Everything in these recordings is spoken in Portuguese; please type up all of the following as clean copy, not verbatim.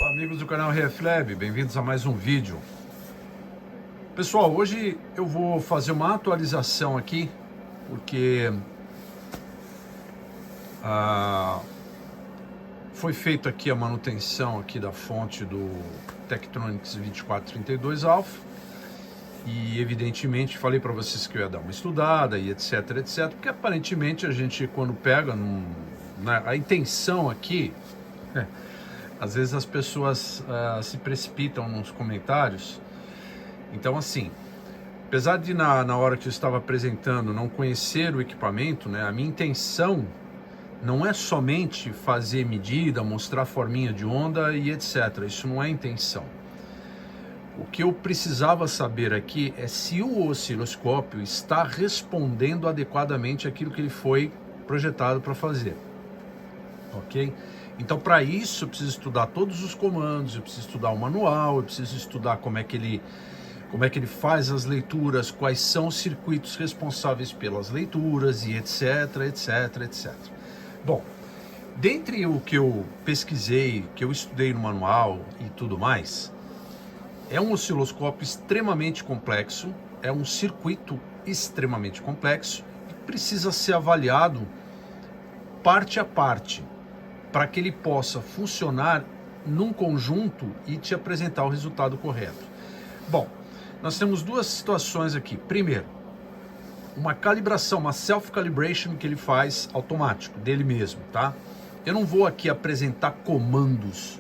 Olá, amigos do canal RFLab, bem-vindos a mais um vídeo. Pessoal, hoje eu vou fazer uma atualização aqui, porque foi feita aqui a manutenção aqui da fonte do Tektronix 2432 Alpha e evidentemente falei para vocês que eu ia dar uma estudada e etc, porque aparentemente a gente quando pega a intenção aqui, às vezes as pessoas se precipitam nos comentários. Então assim, apesar de na hora que eu estava apresentando não conhecer o equipamento, né, a minha intenção não é somente fazer medida, mostrar forminha de onda e etc. Isso não é a intenção. O que eu precisava saber aqui é se o osciloscópio está respondendo adequadamente aquilo que ele foi projetado para fazer. Ok? Então, para isso, eu preciso estudar todos os comandos, eu preciso estudar o manual, eu preciso estudar como é que ele faz as leituras, quais são os circuitos responsáveis pelas leituras e etc. Bom, dentre o que eu pesquisei, que eu estudei no manual e tudo mais, é um osciloscópio extremamente complexo, é um circuito extremamente complexo e precisa ser avaliado parte a parte, para que ele possa funcionar num conjunto e te apresentar o resultado correto. Bom, nós temos duas situações aqui. Primeiro, uma calibração, uma self-calibration que ele faz automático, dele mesmo, tá? Eu não vou aqui apresentar comandos,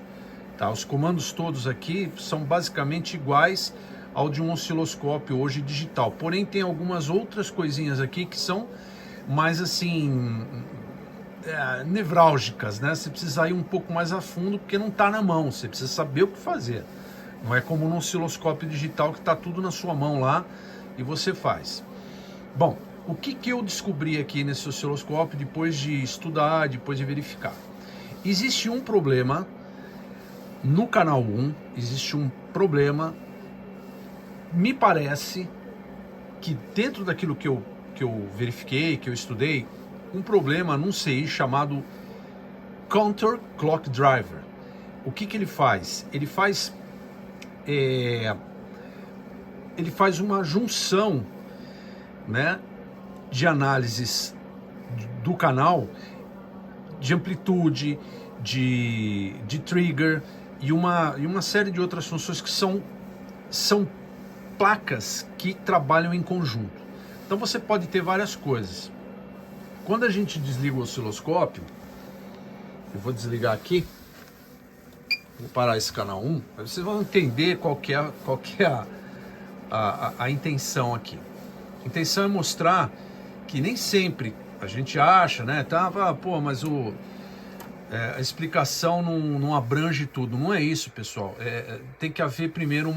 tá? Os comandos todos aqui são basicamente iguais ao de um osciloscópio hoje digital. Porém, tem algumas outras coisinhas aqui que são mais assim... nevrálgicas, né? Você precisa ir um pouco mais a fundo porque não está na mão, você precisa saber o que fazer. Não é como no osciloscópio digital que está tudo na sua mão lá e você faz. Bom, o que eu descobri aqui nesse osciloscópio depois de estudar, depois de verificar? Existe um problema no canal 1, existe um problema, me parece que dentro daquilo que eu verifiquei, que eu estudei, um problema num CI chamado Counter Clock Driver. O que ele faz? Ele faz uma junção, né, de análises do canal, de amplitude, de trigger e uma série de outras funções que são placas que trabalham em conjunto. Então você pode ter várias coisas. Quando a gente desliga o osciloscópio, eu vou desligar aqui, vou parar esse canal 1, aí vocês vão entender qual que é a intenção aqui. A intenção é mostrar que nem sempre a gente acha, né, pô, mas a explicação não abrange tudo. Não é isso, pessoal. Tem que haver primeiro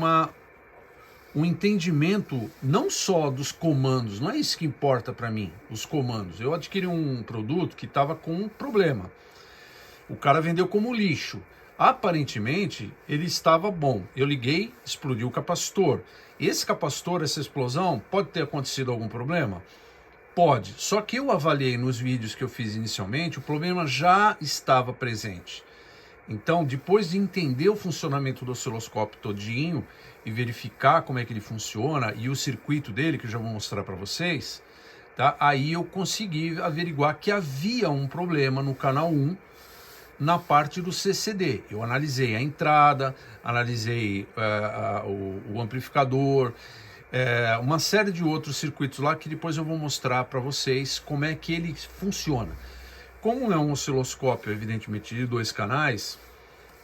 um entendimento não só dos comandos, não é isso que importa para mim, os comandos. Eu adquiri um produto que estava com um problema. O cara vendeu como lixo. Aparentemente, ele estava bom. Eu liguei, explodiu o capacitor. Esse capacitor, essa explosão, pode ter acontecido algum problema? Pode. Só que eu avaliei nos vídeos que eu fiz inicialmente, o problema já estava presente. Então, depois de entender o funcionamento do osciloscópio todinho e verificar como é que ele funciona e o circuito dele, que eu já vou mostrar para vocês, tá? Aí eu consegui averiguar que havia um problema no canal 1 na parte do CCD. Eu analisei a entrada, analisei o amplificador, uma série de outros circuitos lá que depois eu vou mostrar para vocês como é que ele funciona. Como é um osciloscópio, evidentemente, de 2 canais,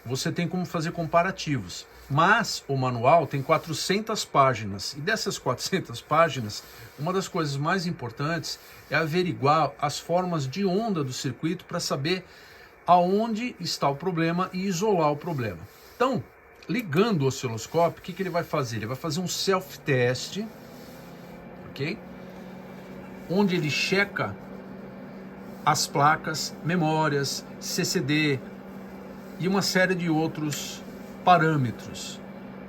você tem como fazer comparativos. Mas o manual tem 400 páginas. E dessas 400 páginas, uma das coisas mais importantes é averiguar as formas de onda do circuito para saber aonde está o problema e isolar o problema. Então, ligando o osciloscópio, o que ele vai fazer? Ele vai fazer um self-test, ok? Onde ele checa as placas, memórias, CCD e uma série de outros parâmetros,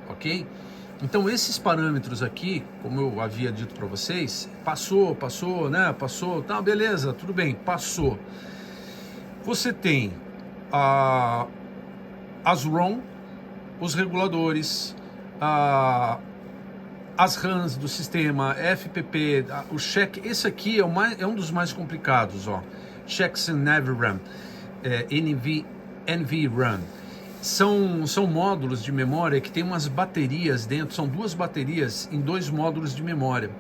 ok? Então esses parâmetros aqui, como eu havia dito para vocês, passou, né? Passou, tá, beleza, tudo bem, passou. Você tem as ROM, os reguladores, as RAMs do sistema, FPP, o check. Esse aqui é um dos mais complicados, ó. Checks and NVRAM, NVRAM. São módulos de memória que tem umas baterias dentro, são duas baterias em dois módulos de memória.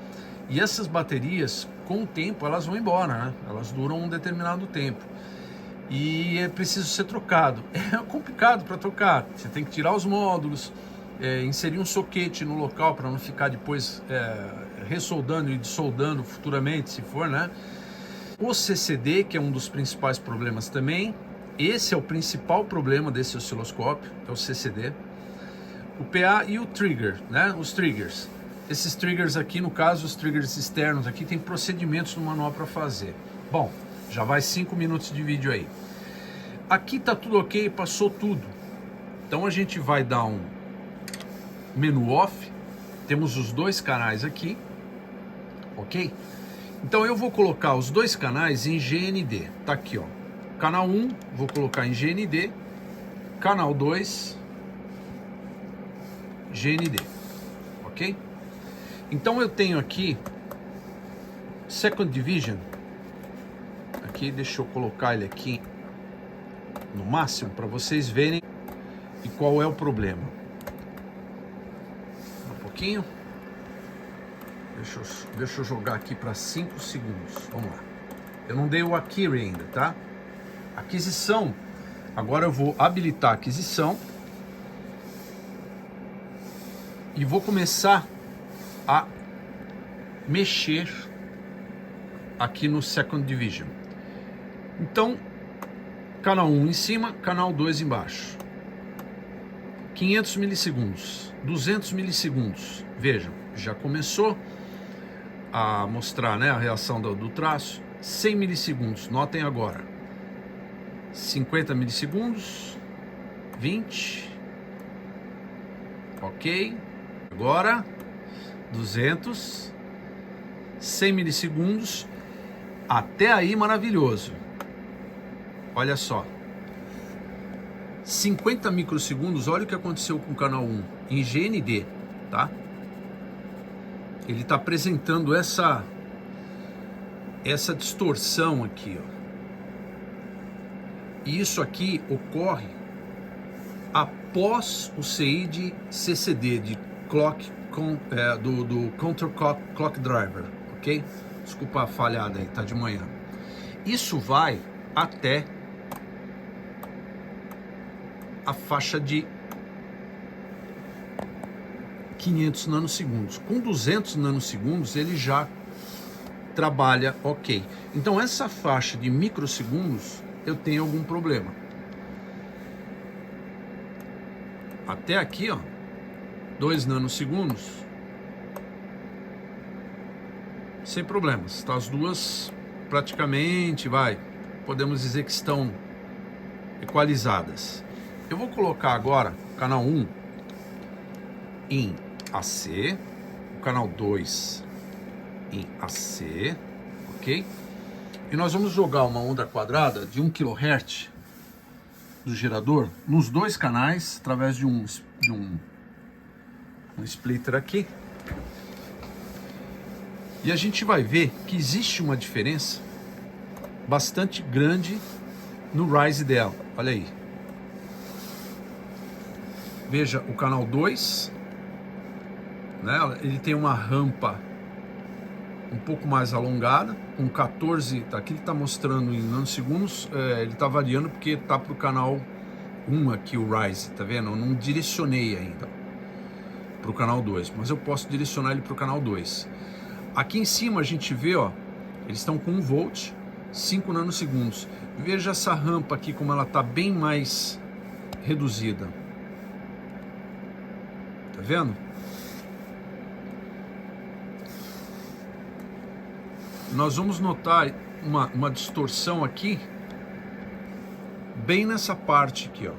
E essas baterias, com o tempo, elas vão embora, né? Elas duram um determinado tempo. E é preciso ser trocado. É complicado para trocar. Você tem que tirar os módulos, inserir um soquete no local para não ficar depois ressoldando e dessoldando futuramente, se for, né? O CCD, que é um dos principais problemas também. Esse é o principal problema desse osciloscópio, é o CCD. O PA e o trigger, né? Os triggers. Esses triggers aqui, no caso, os triggers externos aqui, tem procedimentos no manual para fazer. Bom, já vai 5 minutos de vídeo aí. Aqui tá tudo ok, passou tudo. Então a gente vai dar um menu off. Temos os dois canais aqui, ok? Então eu vou colocar os dois canais em GND. Tá aqui, ó. Canal 1, vou colocar em GND. Canal 2, GND, ok? Então eu tenho aqui Second Division. Aqui, deixa eu colocar ele aqui no máximo para vocês verem e qual é o problema. Um pouquinho. Deixa eu jogar aqui para 5 segundos. Vamos lá. Eu não dei o Akiri ainda, tá? Aquisição. Agora eu vou habilitar a aquisição e vou começar a mexer aqui no Second Division. Então, canal 1 em cima, canal 2 embaixo. 500 milissegundos, 200 milissegundos. Vejam, já começou a mostrar, né, a reação do traço. 100 milissegundos, notem agora. 50 milissegundos, 20, ok. Agora 200, 100 milissegundos, até aí maravilhoso. Olha só, 50 microsegundos, olha o que aconteceu com o canal 1 em GND, tá? Ele está apresentando essa distorção aqui, ó. E isso aqui ocorre após o CI de CCD, de clock do Counter Clock Driver, ok? Desculpa a falhada aí, tá de manhã. Isso vai até a faixa de 500 nanosegundos. Com 200 nanosegundos ele já trabalha ok. Então essa faixa de microsegundos eu tenho algum problema. Até aqui, ó, 2 nanosegundos, sem problemas. Tá, as duas praticamente, podemos dizer que estão equalizadas. Eu vou colocar agora o canal 1 em AC, o canal 2 em AC, ok? E nós vamos jogar uma onda quadrada de 1 kHz do gerador nos dois canais, através de um splitter aqui. E a gente vai ver que existe uma diferença bastante grande no rise dela. Olha aí. Veja o canal 2, né? Ele tem uma rampa um pouco mais alongada, com 14, aqui ele está mostrando em nanosegundos, ele está variando porque está para o canal 1 aqui o rise, tá vendo? Eu não direcionei ainda para o canal 2, mas eu posso direcionar ele para o canal 2. Aqui em cima a gente vê, ó, eles estão com 1 volt, 5 nanosegundos. Veja essa rampa aqui como ela está bem mais reduzida. Tá vendo? Nós vamos notar uma distorção aqui, bem nessa parte aqui, ó.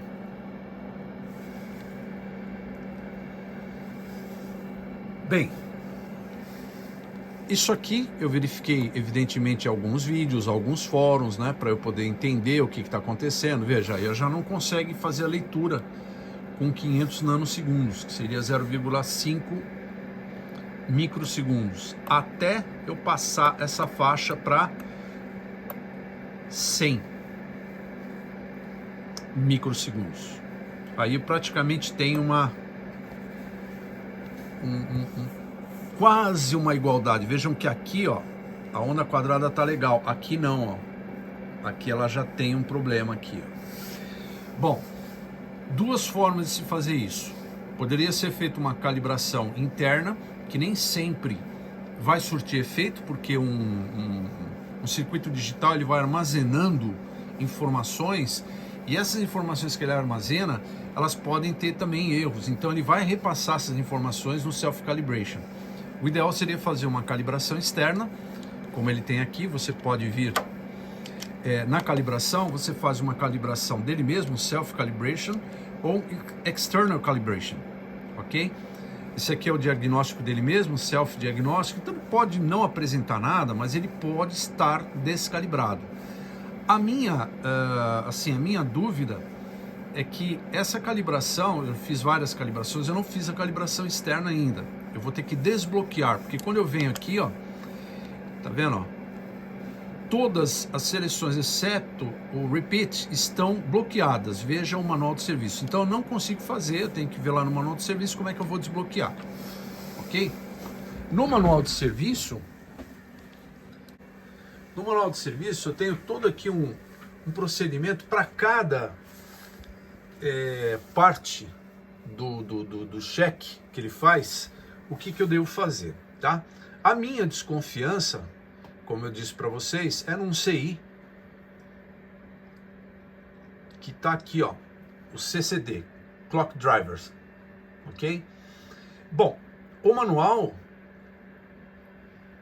Bem, isso aqui eu verifiquei evidentemente em alguns vídeos, alguns fóruns, né, para eu poder entender o que está acontecendo. Veja, eu já não consigo fazer a leitura com 500 nanosegundos, que seria 0,5 microsegundos, até eu passar essa faixa para 100 microsegundos. Aí praticamente tem quase uma igualdade. Vejam que aqui, ó, a onda quadrada tá legal, aqui não, ó. Aqui ela já tem um problema aqui, ó. Bom, duas formas de se fazer isso. Poderia ser feita uma calibração interna, que nem sempre vai surtir efeito, porque um circuito digital ele vai armazenando informações, e essas informações que ele armazena, elas podem ter também erros, então ele vai repassar essas informações no self-calibration. O ideal seria fazer uma calibração externa, como ele tem aqui. Você pode vir na calibração, você faz uma calibração dele mesmo, self-calibration, ou external calibration, ok? Esse aqui é o diagnóstico dele mesmo, self-diagnóstico. Então pode não apresentar nada, mas ele pode estar descalibrado. A minha dúvida é que essa calibração, eu fiz várias calibrações, eu não fiz a calibração externa ainda. Eu vou ter que desbloquear, porque quando eu venho aqui, ó, tá vendo, ó? Todas as seleções, exceto o repeat, estão bloqueadas. Veja o manual de serviço. Então eu não consigo fazer, eu tenho que ver lá no manual de serviço como é que eu vou desbloquear. Ok? No manual de serviço, eu tenho todo aqui um procedimento para cada parte do cheque que ele faz, o que eu devo fazer, tá? A minha desconfiança, como eu disse para vocês, é num CI que tá aqui, ó, o CCD, Clock Drivers, ok? Bom, o manual,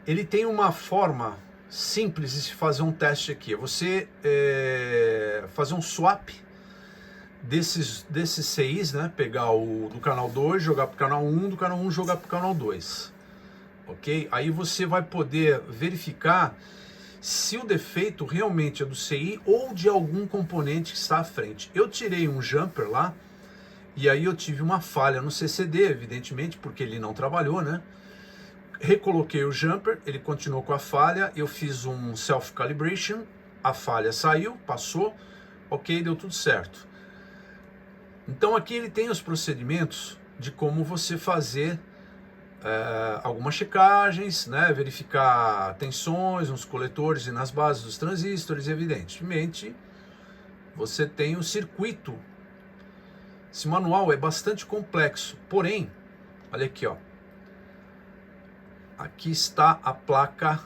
ele tem uma forma simples de se fazer um teste aqui. É você fazer um swap desses CIs, né? Pegar o do canal 2, jogar para o canal 1, do canal 1 jogar para o canal 2. Ok? Aí você vai poder verificar se o defeito realmente é do CI ou de algum componente que está à frente. Eu tirei um jumper lá e aí eu tive uma falha no CCD, evidentemente, porque ele não trabalhou, né? Recoloquei o jumper, ele continuou com a falha, eu fiz um self-calibration, a falha saiu, passou, ok, deu tudo certo. Então aqui ele tem os procedimentos de como você fazer algumas checagens, né, verificar tensões nos coletores e nas bases dos transistores. Evidentemente, você tem o circuito. Esse manual é bastante complexo, porém, olha aqui, ó. Aqui está a placa,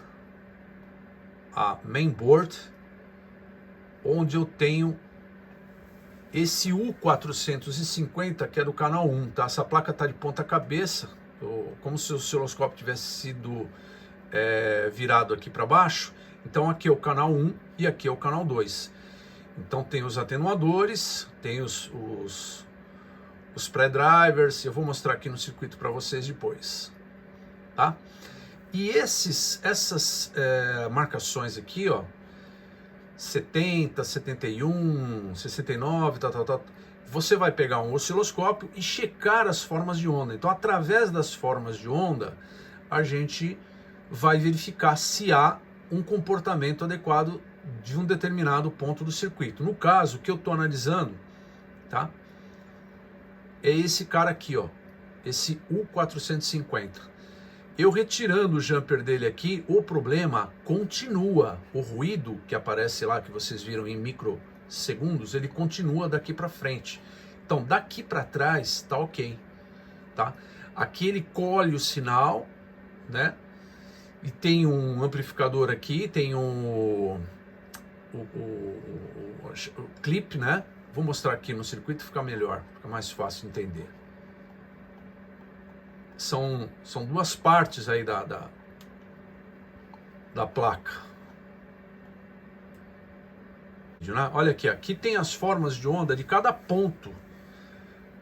a mainboard, onde eu tenho esse U450, que é do canal 1, tá? Essa placa está de ponta cabeça, como se o osciloscópio tivesse sido virado aqui para baixo. Então aqui é o canal 1 e aqui é o canal 2. Então tem os atenuadores, tem os pré-drivers. Eu vou mostrar aqui no circuito para vocês depois, tá? E essas marcações aqui, ó, 70, 71, 69, tal, você vai pegar um osciloscópio e checar as formas de onda. Então, através das formas de onda, a gente vai verificar se há um comportamento adequado de um determinado ponto do circuito. No caso, o que eu estou analisando, tá, é esse cara aqui, ó, esse U450. Eu retirando o jumper dele aqui, o problema continua. O ruído que aparece lá, que vocês viram em microsegundos, ele continua daqui para frente. Então, daqui para trás tá ok, tá? Aqui ele colhe o sinal, né? E tem um amplificador aqui, tem o clip, né? Vou mostrar aqui no circuito, fica melhor, fica mais fácil de entender. São duas partes aí da placa. Olha aqui, aqui tem as formas de onda de cada ponto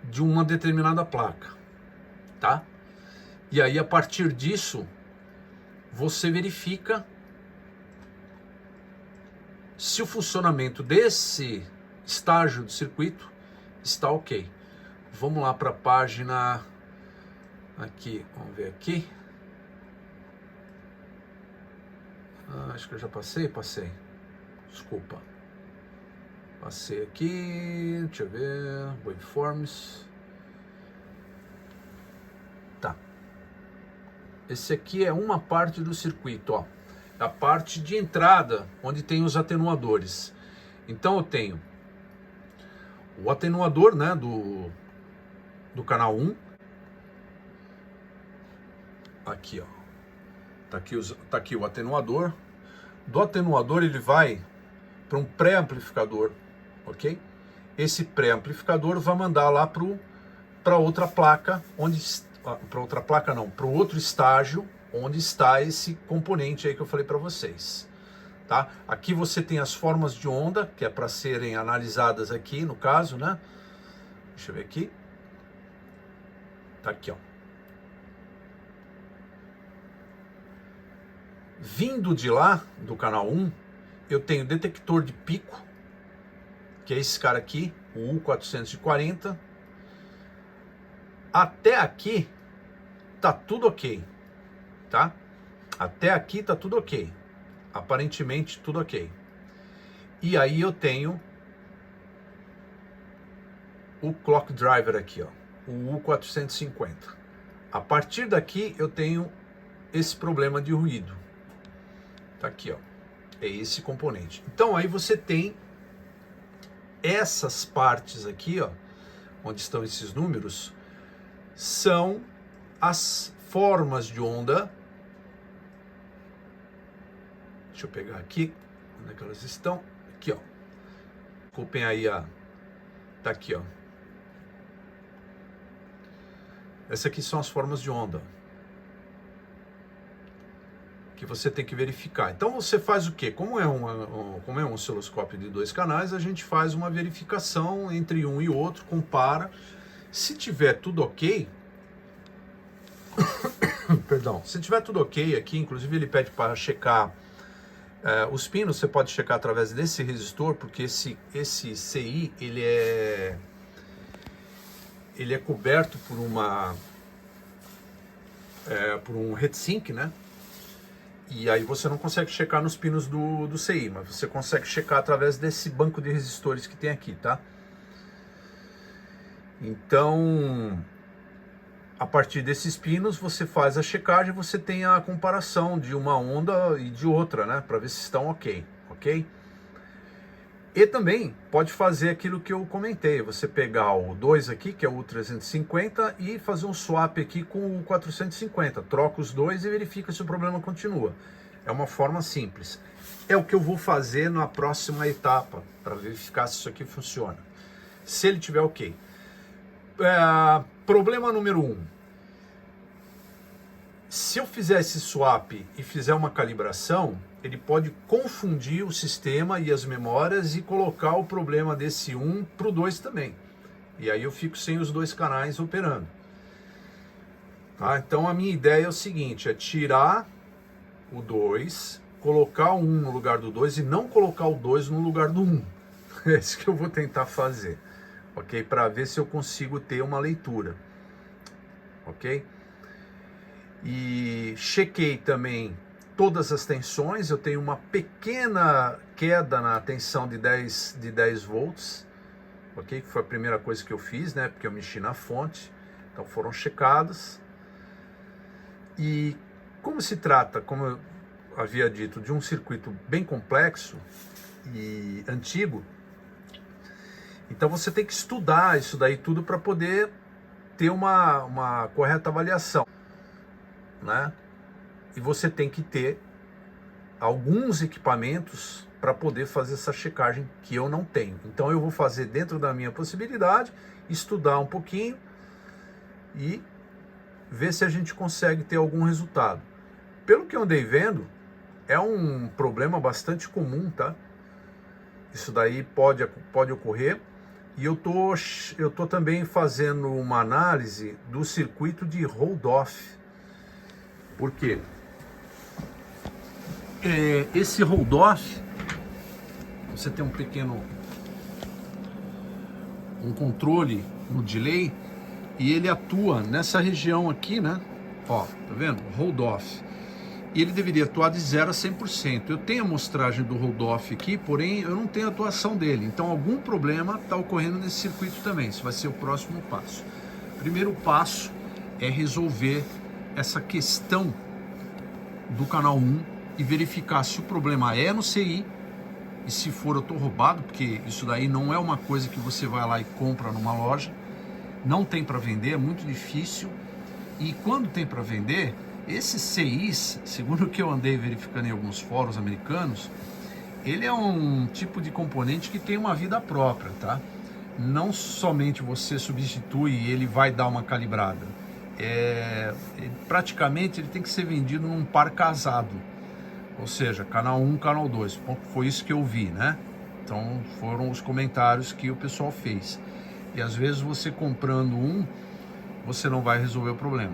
de uma determinada placa, tá? E aí, a partir disso, você verifica se o funcionamento desse estágio do circuito está ok. Vamos lá para a página aqui, vamos ver aqui. Acho que eu já passei, desculpa. Passei aqui, deixa eu ver, waveforms. Tá. Esse aqui é uma parte do circuito, ó. A parte de entrada, onde tem os atenuadores. Então eu tenho o atenuador, né, do canal 1. Aqui, ó. Tá aqui o atenuador. Do atenuador ele vai para um pré-amplificador, ok? Esse pré-amplificador vai mandar lá para outra placa, para o outro estágio, onde está esse componente aí que eu falei para vocês. Tá? Aqui você tem as formas de onda, que é para serem analisadas aqui, no caso, né? Deixa eu ver aqui. Tá aqui, ó. Vindo de lá, do canal 1, eu tenho detector de pico, que é esse cara aqui, o U440. Até aqui tá tudo ok, tá? Até aqui tá tudo ok. Aparentemente tudo ok. E aí eu tenho o clock driver aqui, ó, o U450. A partir daqui eu tenho esse problema de ruído. Tá aqui, ó. É esse componente. Então aí você tem essas partes aqui, ó, onde estão esses números, são as formas de onda. Deixa eu pegar aqui, onde é que elas estão? Aqui, ó. Desculpem aí tá aqui, ó. Essas aqui são as formas de onda que você tem que verificar. Então você faz o quê? Como é um osciloscópio de 2 canais, a gente faz uma verificação entre um e outro, compara. Se tiver tudo ok, perdão, se tiver tudo ok aqui, inclusive ele pede para checar os pinos, você pode checar através desse resistor, porque esse CI, ele é coberto por um heatsink, né? E aí você não consegue checar nos pinos do CI, mas você consegue checar através desse banco de resistores que tem aqui, tá? Então, a partir desses pinos, você faz a checagem, você tem a comparação de uma onda e de outra, né? Para ver se estão ok, ok? E também pode fazer aquilo que eu comentei, você pegar o 2 aqui, que é o 350, e fazer um swap aqui com o 450. Troca os dois e verifica se o problema continua. É uma forma simples. É o que eu vou fazer na próxima etapa, para verificar se isso aqui funciona. Se ele tiver ok. Problema número 1. Se eu fizer esse swap e fizer uma calibração, ele pode confundir o sistema e as memórias e colocar o problema desse 1 para o 2 também. E aí eu fico sem os dois canais operando. Tá? Então a minha ideia é o seguinte, é tirar o 2, colocar o 1 no lugar do 2 e não colocar o 2 no lugar do 1. É isso que eu vou tentar fazer, ok? Para ver se eu consigo ter uma leitura, ok? E chequei também todas as tensões, eu tenho uma pequena queda na tensão de 10 volts, ok? Que foi a primeira coisa que eu fiz, né? Porque eu mexi na fonte, então foram checadas. E como se trata, como eu havia dito, de um circuito bem complexo e antigo, então você tem que estudar isso daí tudo para poder ter uma correta avaliação, né? E você tem que ter alguns equipamentos para poder fazer essa checagem que eu não tenho. Então eu vou fazer dentro da minha possibilidade, estudar um pouquinho e ver se a gente consegue ter algum resultado. Pelo que eu andei vendo, é um problema bastante comum, tá? Isso daí pode ocorrer. E eu tô também fazendo uma análise do circuito de hold-off. Por quê? Esse hold-off, você tem um controle no delay, e ele atua nessa região aqui, né? Ó, tá vendo? Hold off. E ele deveria atuar de 0 a 100%. Eu tenho a amostragem do hold off aqui, porém eu não tenho a atuação dele. Então algum problema está ocorrendo nesse circuito também. Isso vai ser o próximo passo. O primeiro passo é resolver essa questão do canal 1 e verificar se o problema é no CI, e se for eu tô roubado, porque isso daí não é uma coisa que você vai lá e compra numa loja, não tem para vender, é muito difícil, e quando tem para vender, esses CIs, segundo o que eu andei verificando em alguns fóruns americanos, ele é um tipo de componente que tem uma vida própria, tá? Não somente você substitui e ele vai dar uma calibrada, praticamente ele tem que ser vendido num par casado, ou seja, canal 1, canal 2, foi isso que eu vi, né? Então foram os comentários que o pessoal fez. E às vezes você comprando um, você não vai resolver o problema.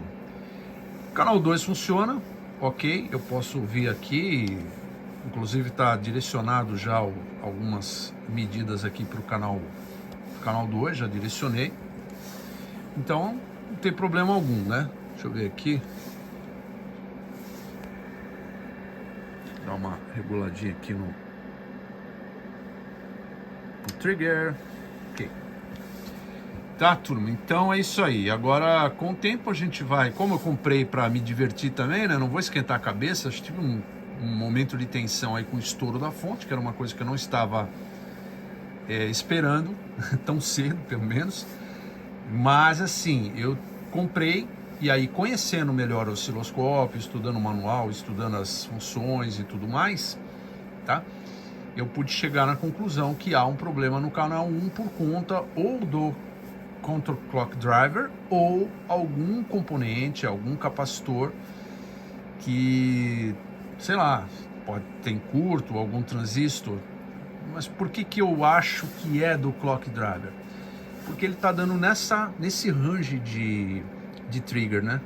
Canal 2 funciona, ok, eu posso vir aqui, inclusive está direcionado já algumas medidas aqui para o canal 2, já direcionei. Então não tem problema algum, né? Deixa eu ver aqui. Dar uma reguladinha aqui no trigger. Ok. Tá, turma? Então é isso aí. Agora, com o tempo a gente vai... Como eu comprei para me divertir também, né? Não vou esquentar a cabeça. Acho que tive um momento de tensão aí com o estouro da fonte, que era uma coisa que eu não estava esperando, tão cedo, pelo menos. Mas, assim, eu comprei... E aí, conhecendo melhor o osciloscópio, estudando o manual, estudando as funções e tudo mais, tá? Eu pude chegar na conclusão que há um problema no canal 1 por conta ou do Control Clock Driver ou algum componente, algum capacitor que, sei lá, pode ter curto, algum transistor. Mas por que eu acho que é do Clock Driver? Porque ele está dando nesse range de trigger, né?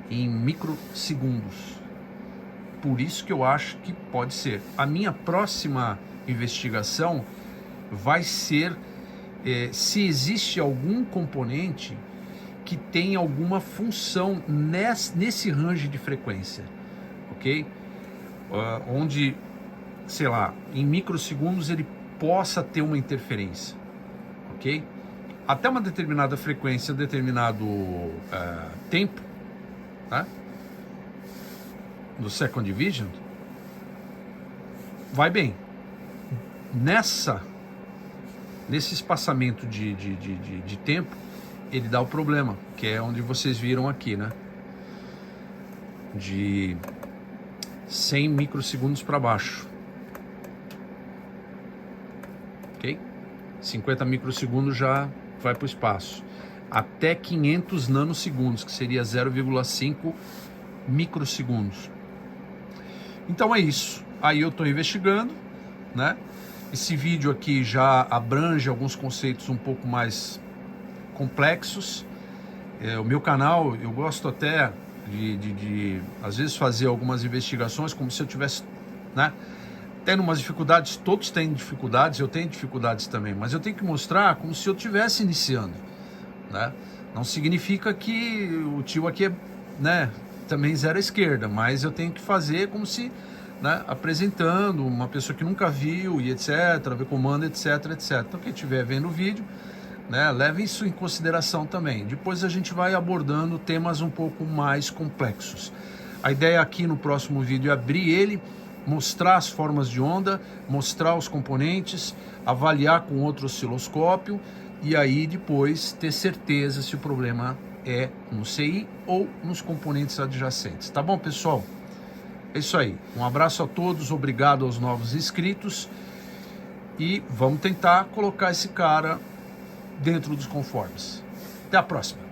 Em microsegundos. Por isso que eu acho que pode ser. A minha próxima investigação vai ser se existe algum componente que tem alguma função nesse range de frequência, ok? Onde, sei lá, em microsegundos ele possa ter uma interferência, ok? Até uma determinada frequência, determinado tempo, tá? Do Second Division, vai bem. Nesse espaçamento de tempo, ele dá o problema, que é onde vocês viram aqui, né? De 100 microsegundos para baixo. Ok? 50 microsegundos já vai para o espaço. Até 500 nanosegundos, que seria 0,5 microsegundos. Então é isso. Aí eu estou investigando, né? Esse vídeo aqui já abrange alguns conceitos um pouco mais complexos. O meu canal, eu gosto até de às vezes fazer algumas investigações como se eu tivesse, né, tendo umas dificuldades. Todos têm dificuldades, eu tenho dificuldades também, mas eu tenho que mostrar como se eu estivesse iniciando, né? Não significa que o tio aqui é, né, também zero à esquerda, mas eu tenho que fazer como se, né, apresentando uma pessoa que nunca viu e etc, ver comando, etc. Então quem estiver vendo o vídeo, né, leve isso em consideração também. Depois a gente vai abordando temas um pouco mais complexos. A ideia aqui no próximo vídeo é abrir ele, mostrar as formas de onda, mostrar os componentes, avaliar com outro osciloscópio e aí depois ter certeza se o problema é no CI ou nos componentes adjacentes. Tá bom, pessoal? É isso aí. Um abraço a todos, obrigado aos novos inscritos e vamos tentar colocar esse cara dentro dos conformes. Até a próxima.